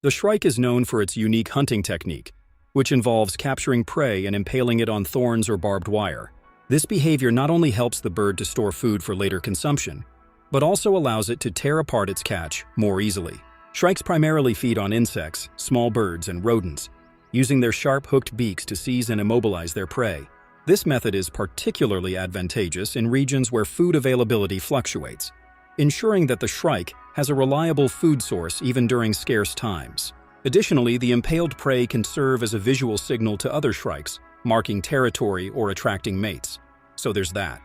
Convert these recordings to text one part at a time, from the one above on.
The shrike is known for its unique hunting technique, which involves capturing prey and impaling it on thorns or barbed wire. This behavior not only helps the bird to store food for later consumption, but also allows it to tear apart its catch more easily. Shrikes primarily feed on insects, small birds, and rodents, using their sharp hooked beaks to seize and immobilize their prey. This method is particularly advantageous in regions where food availability fluctuates, ensuring that the shrike has a reliable food source even during scarce times. Additionally, the impaled prey can serve as a visual signal to other shrikes, marking territory or attracting mates. So there's that.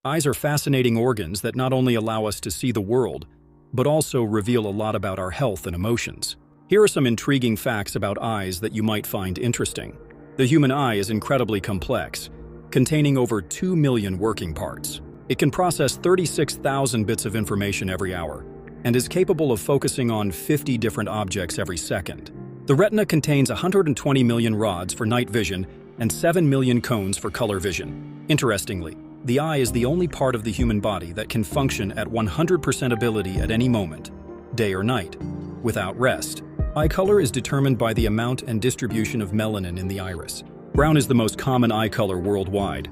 Eyes are fascinating organs that not only allow us to see the world, but also reveal a lot about our health and emotions. Here are some intriguing facts about eyes that you might find interesting. The human eye is incredibly complex, containing over 2 million working parts. It can process 36,000 bits of information every hour, and is capable of focusing on 50 different objects every second. The retina contains 120 million rods for night vision and 7 million cones for color vision. Interestingly, the eye is the only part of the human body that can function at 100% ability at any moment, day or night, without rest. Eye color is determined by the amount and distribution of melanin in the iris. Brown is the most common eye color worldwide,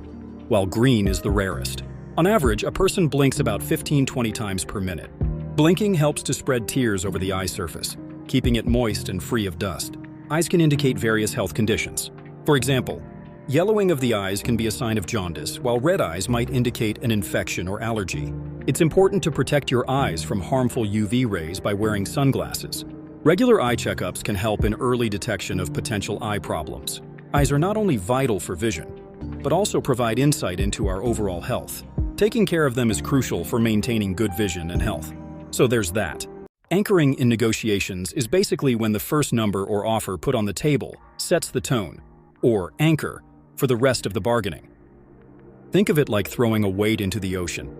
while green is the rarest. On average, a person blinks about 15-20 times per minute. Blinking helps to spread tears over the eye surface, keeping it moist and free of dust. Eyes can indicate various health conditions. For example, yellowing of the eyes can be a sign of jaundice, while red eyes might indicate an infection or allergy. It's important to protect your eyes from harmful UV rays by wearing sunglasses. Regular eye checkups can help in early detection of potential eye problems. Eyes are not only vital for vision, but also provide insight into our overall health. Taking care of them is crucial for maintaining good vision and health. So there's that. Anchoring in negotiations is basically when the first number or offer put on the table sets the tone, or anchor, for the rest of the bargaining. Think of it like throwing a weight into the ocean.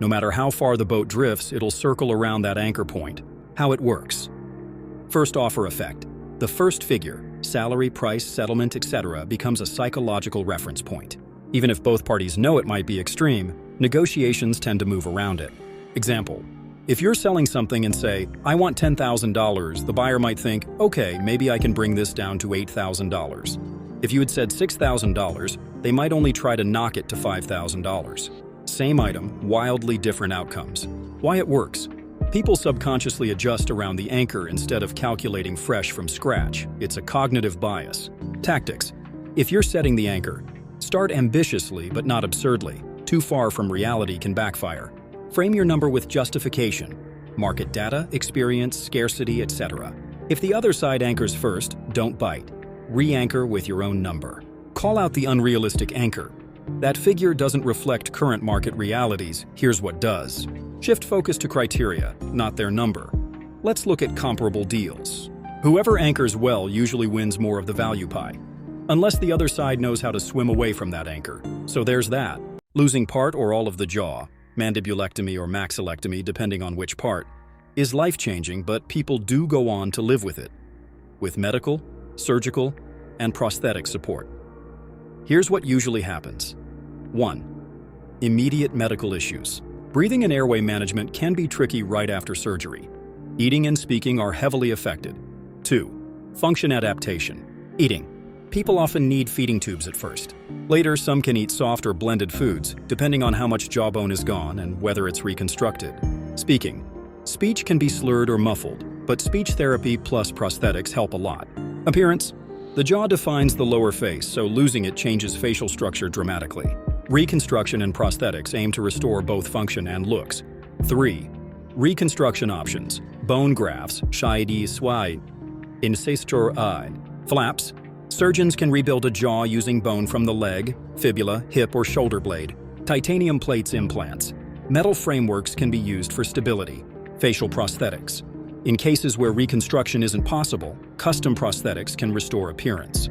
No matter how far the boat drifts, it'll circle around that anchor point. How it works. First offer effect. The first figure, salary, price, settlement, etc., becomes a psychological reference point. Even if both parties know it might be extreme, negotiations tend to move around it. Example, if you're selling something and say, "I want $10,000, the buyer might think, "Okay, maybe I can bring this down to $8,000. If you had said $6,000, they might only try to knock it to $5,000. Same item, wildly different outcomes. Why it works. People subconsciously adjust around the anchor instead of calculating fresh from scratch. It's a cognitive bias. Tactics. If you're setting the anchor, start ambitiously but not absurdly. Too far from reality can backfire. Frame your number with justification. Market data, experience, scarcity, etc. If the other side anchors first, don't bite. Re-anchor with your own number. Call out the unrealistic anchor. That figure doesn't reflect current market realities. Here's what does. Shift focus to criteria, not their number. Let's look at comparable deals. Whoever anchors well usually wins more of the value pie, unless the other side knows how to swim away from that anchor. So there's that. Losing part or all of the jaw, mandibulectomy or maxillectomy depending on which part, is life-changing, but people do go on to live with it, with medical, surgical, and prosthetic support. Here's what usually happens. 1. Immediate medical issues. Breathing and airway management can be tricky right after surgery. Eating and speaking are heavily affected. 2. Function adaptation. Eating. People often need feeding tubes at first. Later, some can eat soft or blended foods, depending on how much jawbone is gone and whether it's reconstructed. Speaking. Speech can be slurred or muffled, but speech therapy plus prosthetics help a lot. Appearance. The jaw defines the lower face, so losing it changes facial structure dramatically. Reconstruction and prosthetics aim to restore both function and looks. 3. Reconstruction options. Bone grafts, shide swai, incestor eye. Flaps. Surgeons can rebuild a jaw using bone from the leg, fibula, hip, or shoulder blade. Titanium plates implants. Metal frameworks can be used for stability. Facial prosthetics. In cases where reconstruction isn't possible, custom prosthetics can restore appearance.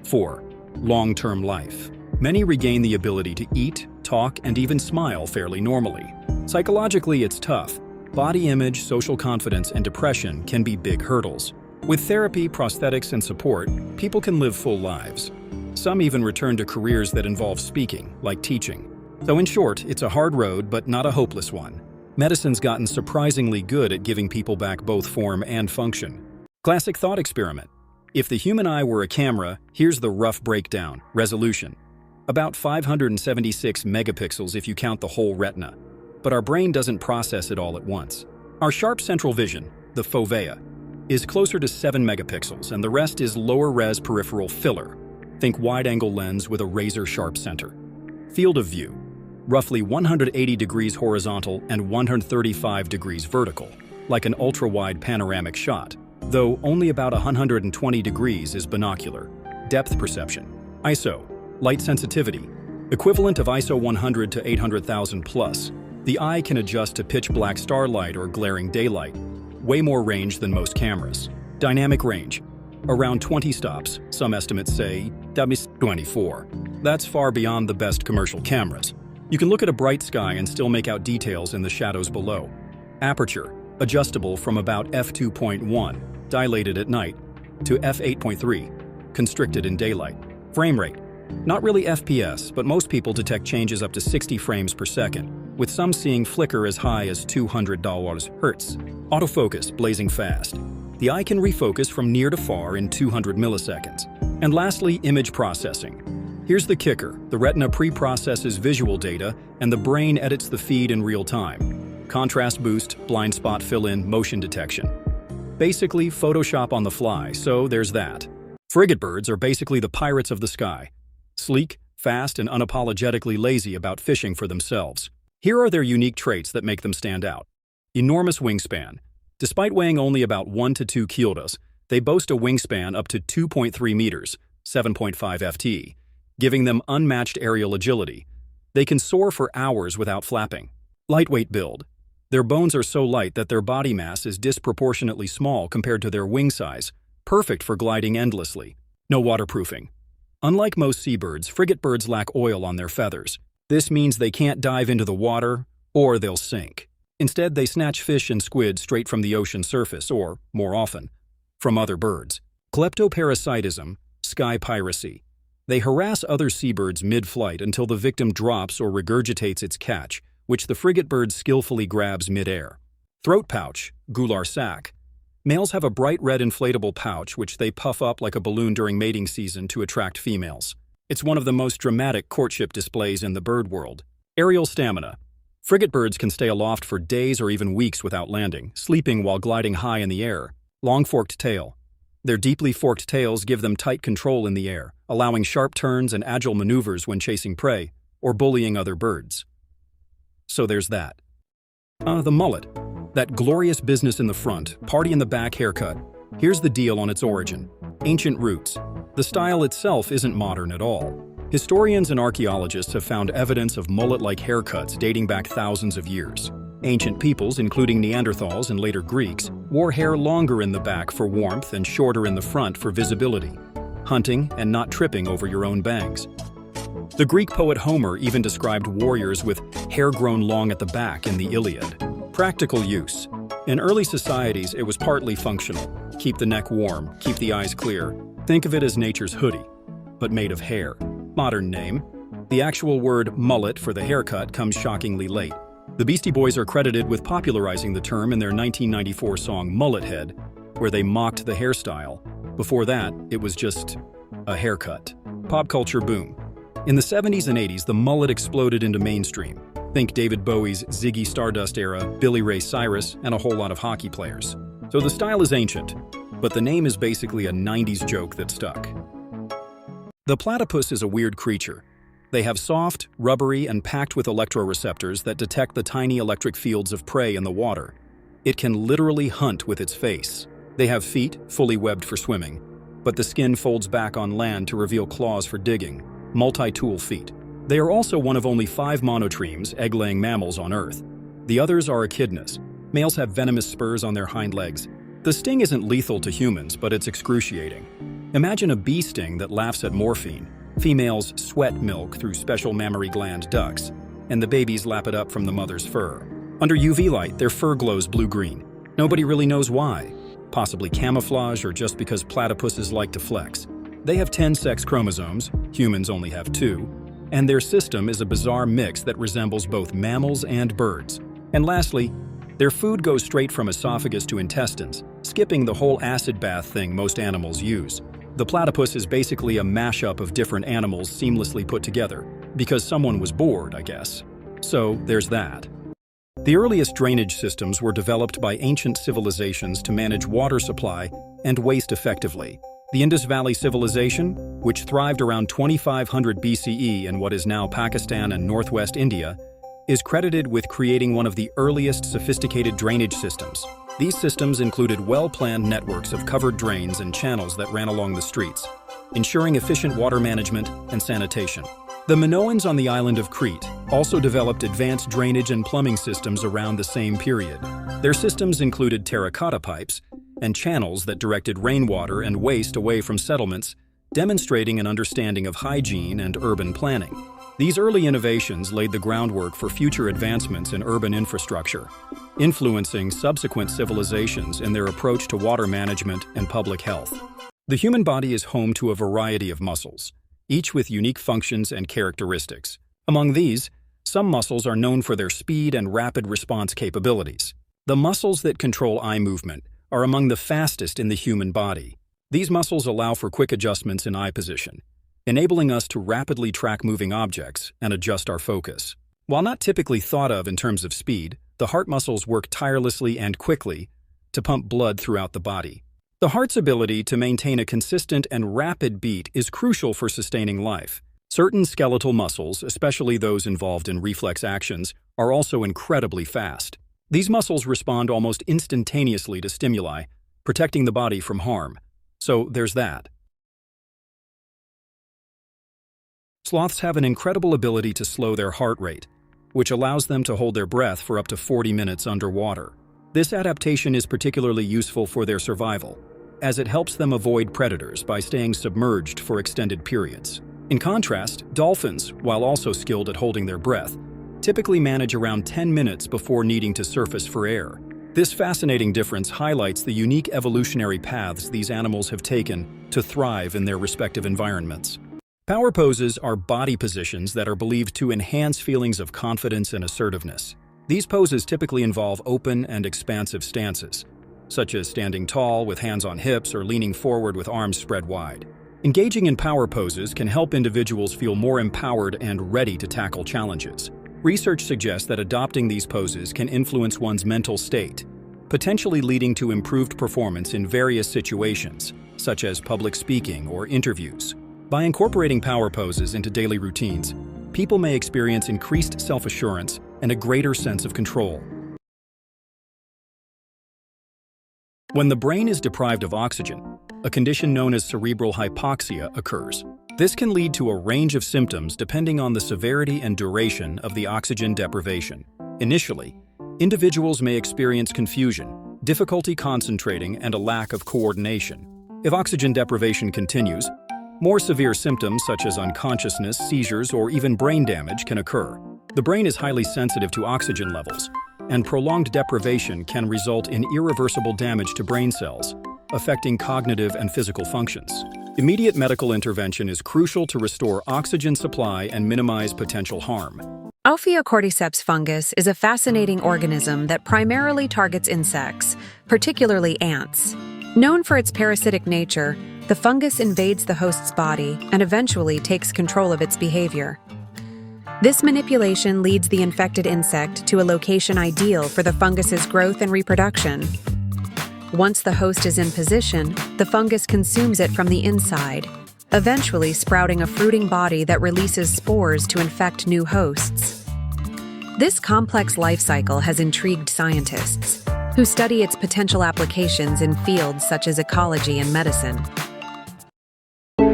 4. Long-term life. Many regain the ability to eat, talk, and even smile fairly normally. Psychologically, it's tough. Body image, social confidence, and depression can be big hurdles. With therapy, prosthetics, and support, people can live full lives. Some even return to careers that involve speaking, like teaching. So in short, it's a hard road, but not a hopeless one. Medicine's gotten surprisingly good at giving people back both form and function. Classic thought experiment. If the human eye were a camera, here's the rough breakdown. Resolution: about 576 megapixels if you count the whole retina. But our brain doesn't process it all at once. Our sharp central vision, the fovea, is closer to 7 megapixels, and the rest is lower-res peripheral filler. Think wide-angle lens with a razor-sharp center. Field of view: roughly 180 degrees horizontal and 135 degrees vertical, like an ultra-wide panoramic shot, though only about 120 degrees is binocular. Depth perception: ISO, light sensitivity, equivalent of ISO 100 to 800,000 plus. The eye can adjust to pitch black starlight or glaring daylight, way more range than most cameras. Dynamic range: around 20 stops, some estimates say 24. That's far beyond the best commercial cameras. You can look at a bright sky and still make out details in the shadows below. Aperture: adjustable from about f2.1, dilated at night, to f8.3, constricted in daylight. Frame rate: not really FPS, but most people detect changes up to 60 frames per second, with some seeing flicker as high as 200 Hz. Autofocus: blazing fast. The eye can refocus from near to far in 200 milliseconds. And lastly, image processing. Here's the kicker: the retina pre-processes visual data, and the brain edits the feed in real time. Contrast boost, blind spot fill-in, motion detection. Basically, Photoshop on the fly, so there's that. Frigate birds are basically the pirates of the sky. Sleek, fast, and unapologetically lazy about fishing for themselves. Here are their unique traits that make them stand out. Enormous wingspan. Despite weighing only about 1 to 2 kilos, they boast a wingspan up to 2.3 meters, 7.5 ft, giving them unmatched aerial agility. They can soar for hours without flapping. Lightweight build. Their bones are so light that their body mass is disproportionately small compared to their wing size, perfect for gliding endlessly. No waterproofing. Unlike most seabirds, frigate birds lack oil on their feathers. This means they can't dive into the water, or they'll sink. Instead, they snatch fish and squid straight from the ocean surface, or, more often, from other birds. Kleptoparasitism, sky piracy. They harass other seabirds mid-flight until the victim drops or regurgitates its catch, which the frigate bird skillfully grabs mid-air. Throat pouch, gular sac. Males have a bright red inflatable pouch which they puff up like a balloon during mating season to attract females. It's one of the most dramatic courtship displays in the bird world. Aerial stamina. Frigate birds can stay aloft for days or even weeks without landing, sleeping while gliding high in the air. Long forked tail. Their deeply forked tails give them tight control in the air, allowing sharp turns and agile maneuvers when chasing prey or bullying other birds. So there's that. The mullet. That glorious business in the front, party in the back haircut. Here's the deal on its origin. Ancient roots. The style itself isn't modern at all. Historians and archaeologists have found evidence of mullet-like haircuts dating back thousands of years. Ancient peoples, including Neanderthals and later Greeks, wore hair longer in the back for warmth and shorter in the front for visibility. Hunting and not tripping over your own bangs. The Greek poet Homer even described warriors with hair grown long at the back in the Iliad. Practical use. In early societies, it was partly functional. Keep the neck warm, keep the eyes clear. Think of it as nature's hoodie, but made of hair. Modern name. The actual word mullet for the haircut comes shockingly late. The Beastie Boys are credited with popularizing the term in their 1994 song Mullet Head, where they mocked the hairstyle. Before that, it was just a haircut. Pop culture boom. In the 70s and 80s, the mullet exploded into mainstream. Think David Bowie's Ziggy Stardust era, Billy Ray Cyrus, and a whole lot of hockey players. So the style is ancient, but the name is basically a 90s joke that stuck. The platypus is a weird creature. They have soft, rubbery, and packed with electroreceptors that detect the tiny electric fields of prey in the water. It can literally hunt with its face. They have feet, fully webbed for swimming, but the skin folds back on land to reveal claws for digging. Multi-tool feet. They are also one of only 5 monotremes, egg-laying mammals on Earth. The others are echidnas. Males have venomous spurs on their hind legs. The sting isn't lethal to humans, but it's excruciating. Imagine a bee sting that laughs at morphine. Females sweat milk through special mammary gland ducts, and the babies lap it up from the mother's fur. Under UV light, their fur glows blue-green. Nobody really knows why. Possibly camouflage or just because platypuses like to flex. They have 10 sex chromosomes, humans only have 2, and their system is a bizarre mix that resembles both mammals and birds. And lastly, their food goes straight from esophagus to intestines, skipping the whole acid bath thing most animals use. The platypus is basically a mashup of different animals seamlessly put together, because someone was bored, I guess. So there's that. The earliest drainage systems were developed by ancient civilizations to manage water supply and waste effectively. The Indus Valley Civilization, which thrived around 2500 BCE in what is now Pakistan and northwest India, is credited with creating one of the earliest sophisticated drainage systems. These systems included well-planned networks of covered drains and channels that ran along the streets, ensuring efficient water management and sanitation. The Minoans on the island of Crete also developed advanced drainage and plumbing systems around the same period. Their systems included terracotta pipes and channels that directed rainwater and waste away from settlements, demonstrating an understanding of hygiene and urban planning. These early innovations laid the groundwork for future advancements in urban infrastructure, influencing subsequent civilizations in their approach to water management and public health. The human body is home to a variety of muscles, each with unique functions and characteristics. Among these, some muscles are known for their speed and rapid response capabilities. The muscles that control eye movement are among the fastest in the human body. These muscles allow for quick adjustments in eye position, enabling us to rapidly track moving objects and adjust our focus. While not typically thought of in terms of speed, the heart muscles work tirelessly and quickly to pump blood throughout the body. The heart's ability to maintain a consistent and rapid beat is crucial for sustaining life. Certain skeletal muscles, especially those involved in reflex actions, are also incredibly fast. These muscles respond almost instantaneously to stimuli, protecting the body from harm. So there's that. Sloths have an incredible ability to slow their heart rate, which allows them to hold their breath for up to 40 minutes underwater. This adaptation is particularly useful for their survival, as it helps them avoid predators by staying submerged for extended periods. In contrast, dolphins, while also skilled at holding their breath, typically manage around 10 minutes before needing to surface for air. This fascinating difference highlights the unique evolutionary paths these animals have taken to thrive in their respective environments. Power poses are body positions that are believed to enhance feelings of confidence and assertiveness. These poses typically involve open and expansive stances, such as standing tall with hands on hips or leaning forward with arms spread wide. Engaging in power poses can help individuals feel more empowered and ready to tackle challenges. Research suggests that adopting these poses can influence one's mental state, potentially leading to improved performance in various situations, such as public speaking or interviews. By incorporating power poses into daily routines, people may experience increased self-assurance and a greater sense of control. When the brain is deprived of oxygen, a condition known as cerebral hypoxia occurs. This can lead to a range of symptoms depending on the severity and duration of the oxygen deprivation. Initially, individuals may experience confusion, difficulty concentrating, and a lack of coordination. If oxygen deprivation continues, more severe symptoms such as unconsciousness, seizures, or even brain damage can occur. The brain is highly sensitive to oxygen levels, and prolonged deprivation can result in irreversible damage to brain cells, affecting cognitive and physical functions. Immediate medical intervention is crucial to restore oxygen supply and minimize potential harm. Ophiocordyceps fungus is a fascinating organism that primarily targets insects, particularly ants. Known for its parasitic nature, the fungus invades the host's body and eventually takes control of its behavior. This manipulation leads the infected insect to a location ideal for the fungus's growth and reproduction. Once the host is in position, the fungus consumes it from the inside, eventually sprouting a fruiting body that releases spores to infect new hosts. This complex life cycle has intrigued scientists, who study its potential applications in fields such as ecology and medicine.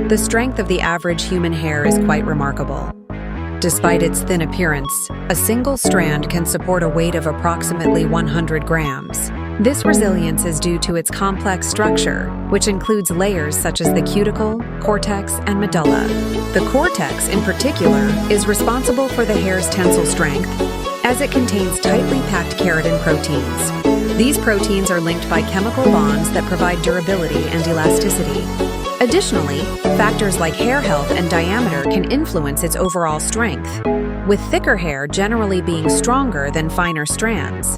The strength of the average human hair is quite remarkable. Despite its thin appearance, a single strand can support a weight of approximately 100 grams. This resilience is due to its complex structure, which includes layers such as the cuticle, cortex, and medulla. The cortex, in particular, is responsible for the hair's tensile strength, as it contains tightly packed keratin proteins. These proteins are linked by chemical bonds that provide durability and elasticity. Additionally, factors like hair health and diameter can influence its overall strength, with thicker hair generally being stronger than finer strands.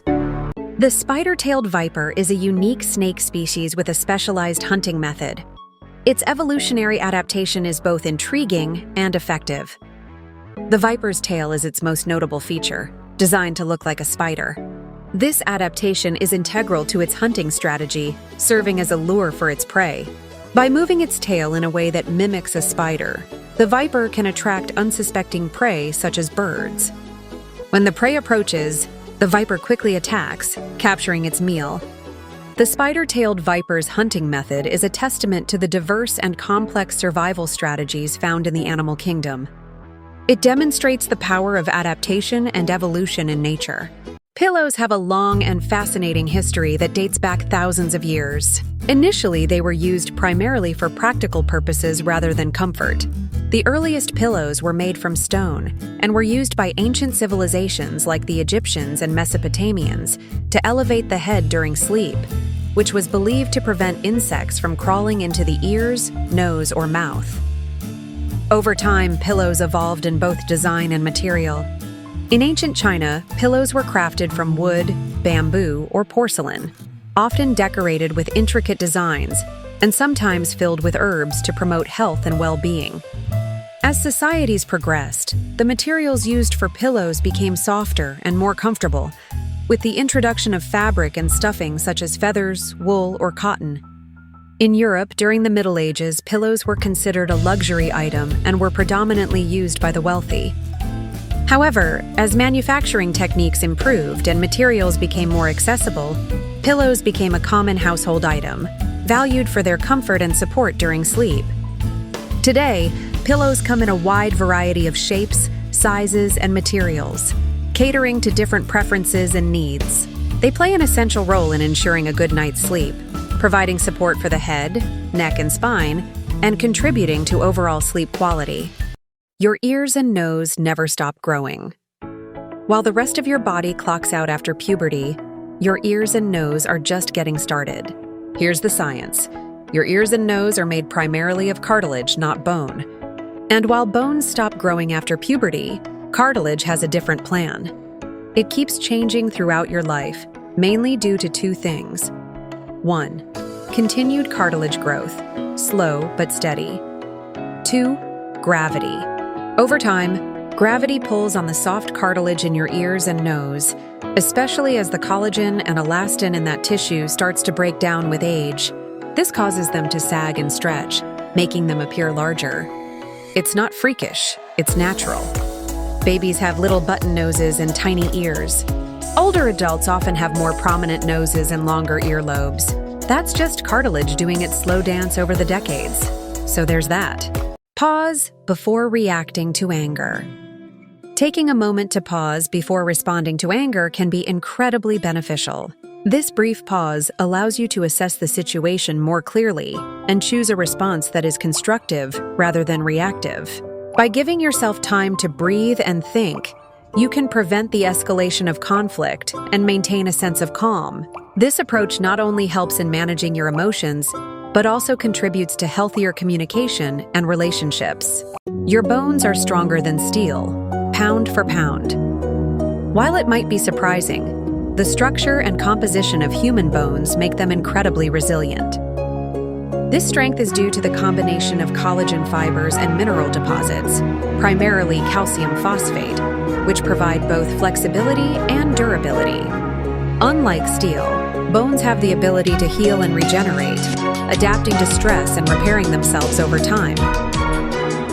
The spider-tailed viper is a unique snake species with a specialized hunting method. Its evolutionary adaptation is both intriguing and effective. The viper's tail is its most notable feature, designed to look like a spider. This adaptation is integral to its hunting strategy, serving as a lure for its prey. By moving its tail in a way that mimics a spider, the viper can attract unsuspecting prey such as birds. When the prey approaches, the viper quickly attacks, capturing its meal. The spider-tailed viper's hunting method is a testament to the diverse and complex survival strategies found in the animal kingdom. It demonstrates the power of adaptation and evolution in nature. Pillows have a long and fascinating history that dates back thousands of years. Initially, they were used primarily for practical purposes rather than comfort. The earliest pillows were made from stone and were used by ancient civilizations like the Egyptians and Mesopotamians to elevate the head during sleep, which was believed to prevent insects from crawling into the ears, nose, or mouth. Over time, pillows evolved in both design and material. In ancient China, pillows were crafted from wood, bamboo, or porcelain, often decorated with intricate designs and sometimes filled with herbs to promote health and well-being. As societies progressed, the materials used for pillows became softer and more comfortable, with the introduction of fabric and stuffing such as feathers, wool, or cotton. In Europe, during the Middle Ages, pillows were considered a luxury item and were predominantly used by the wealthy. However, as manufacturing techniques improved and materials became more accessible, pillows became a common household item, valued for their comfort and support during sleep. Today, pillows come in a wide variety of shapes, sizes, and materials, catering to different preferences and needs. They play an essential role in ensuring a good night's sleep, providing support for the head, neck, and spine, and contributing to overall sleep quality. Your ears and nose never stop growing. While the rest of your body clocks out after puberty, your ears and nose are just getting started. Here's the science. Your ears and nose are made primarily of cartilage, not bone. And while bones stop growing after puberty, cartilage has a different plan. It keeps changing throughout your life, mainly due to two things. 1. Continued cartilage growth, slow but steady. 2. Gravity. Over time, gravity pulls on the soft cartilage in your ears and nose, especially as the collagen and elastin in that tissue starts to break down with age. This causes them to sag and stretch, making them appear larger. It's not freakish, it's natural. Babies have little button noses and tiny ears. Older adults often have more prominent noses and longer earlobes. That's just cartilage doing its slow dance over the decades. So there's that. Pause before reacting to anger. Taking a moment to pause before responding to anger can be incredibly beneficial. This brief pause allows you to assess the situation more clearly and choose a response that is constructive rather than reactive. By giving yourself time to breathe and think, you can prevent the escalation of conflict and maintain a sense of calm. This approach not only helps in managing your emotions, but also contributes to healthier communication and relationships. Your bones are stronger than steel, pound for pound. While it might be surprising, the structure and composition of human bones make them incredibly resilient. This strength is due to the combination of collagen fibers and mineral deposits, primarily calcium phosphate, which provide both flexibility and durability. Unlike steel, bones have the ability to heal and regenerate, adapting to stress and repairing themselves over time.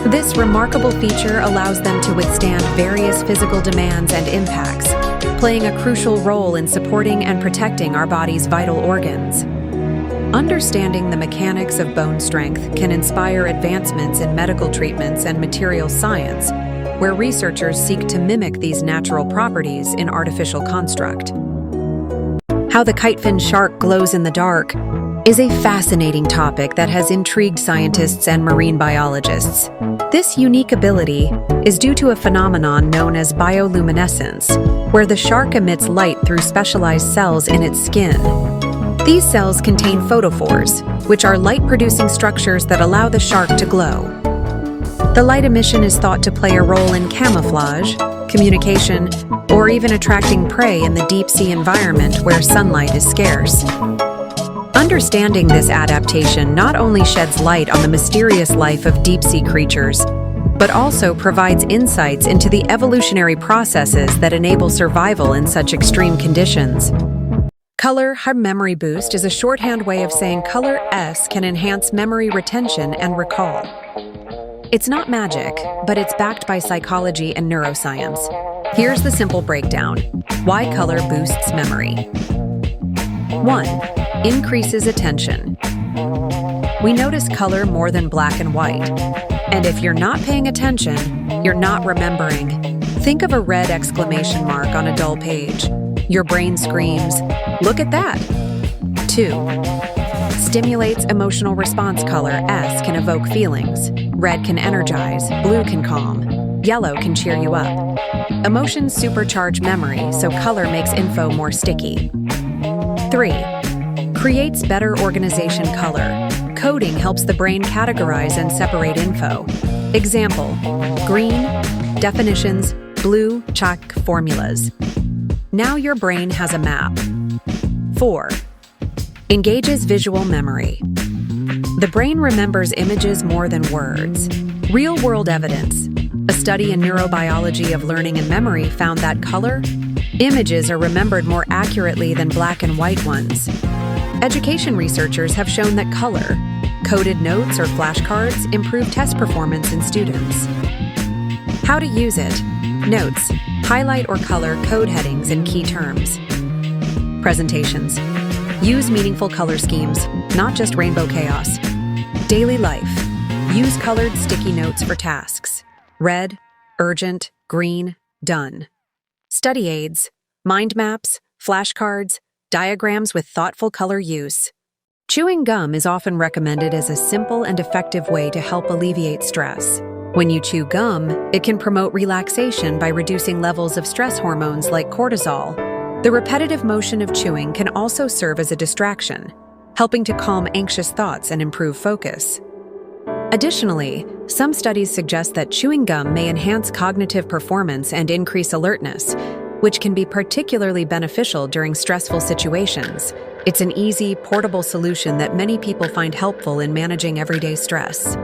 This remarkable feature allows them to withstand various physical demands and impacts, playing a crucial role in supporting and protecting our body's vital organs. Understanding the mechanics of bone strength can inspire advancements in medical treatments and material science, where researchers seek to mimic these natural properties in artificial construct. How the kitefin shark glows in the dark is a fascinating topic that has intrigued scientists and marine biologists. This unique ability is due to a phenomenon known as bioluminescence, where the shark emits light through specialized cells in its skin. These cells contain photophores, which are light-producing structures that allow the shark to glow. The light emission is thought to play a role in camouflage, communication, or even attracting prey in the deep-sea environment where sunlight is scarce. Understanding this adaptation not only sheds light on the mysterious life of deep-sea creatures, but also provides insights into the evolutionary processes that enable survival in such extreme conditions. Color Memory Boost is a shorthand way of saying Color S can enhance memory retention and recall. It's not magic, but it's backed by psychology and neuroscience. Here's the simple breakdown. Why color boosts memory. 1. Increases attention. We notice color more than black and white. And if you're not paying attention, you're not remembering. Think of a red exclamation mark on a dull page. Your brain screams, "Look at that!" 2. Stimulates emotional response. Color S can evoke feelings. Red can energize, blue can calm, yellow can cheer you up. Emotions supercharge memory, so color makes info more sticky. 3. Creates better organization. Color coding helps the brain categorize and separate info. Example: green, definitions; blue, check formulas. Now your brain has a map. 4. Engages visual memory. The brain remembers images more than words. Real-world evidence. A study in neurobiology of learning and memory found that color images are remembered more accurately than black and white ones. Education researchers have shown that color, coded notes or flashcards improve test performance in students. How to use it. Notes. Highlight or color code headings and key terms. Presentations. Use meaningful color schemes, not just rainbow chaos. Daily life. Use colored sticky notes for tasks. Red, urgent, green, done. Study aids, mind maps, flashcards, diagrams with thoughtful color use. Chewing gum is often recommended as a simple and effective way to help alleviate stress. When you chew gum, it can promote relaxation by reducing levels of stress hormones like cortisol. The repetitive motion of chewing can also serve as a distraction, helping to calm anxious thoughts and improve focus. Additionally, some studies suggest that chewing gum may enhance cognitive performance and increase alertness, which can be particularly beneficial during stressful situations. It's an easy, portable solution that many people find helpful in managing everyday stress.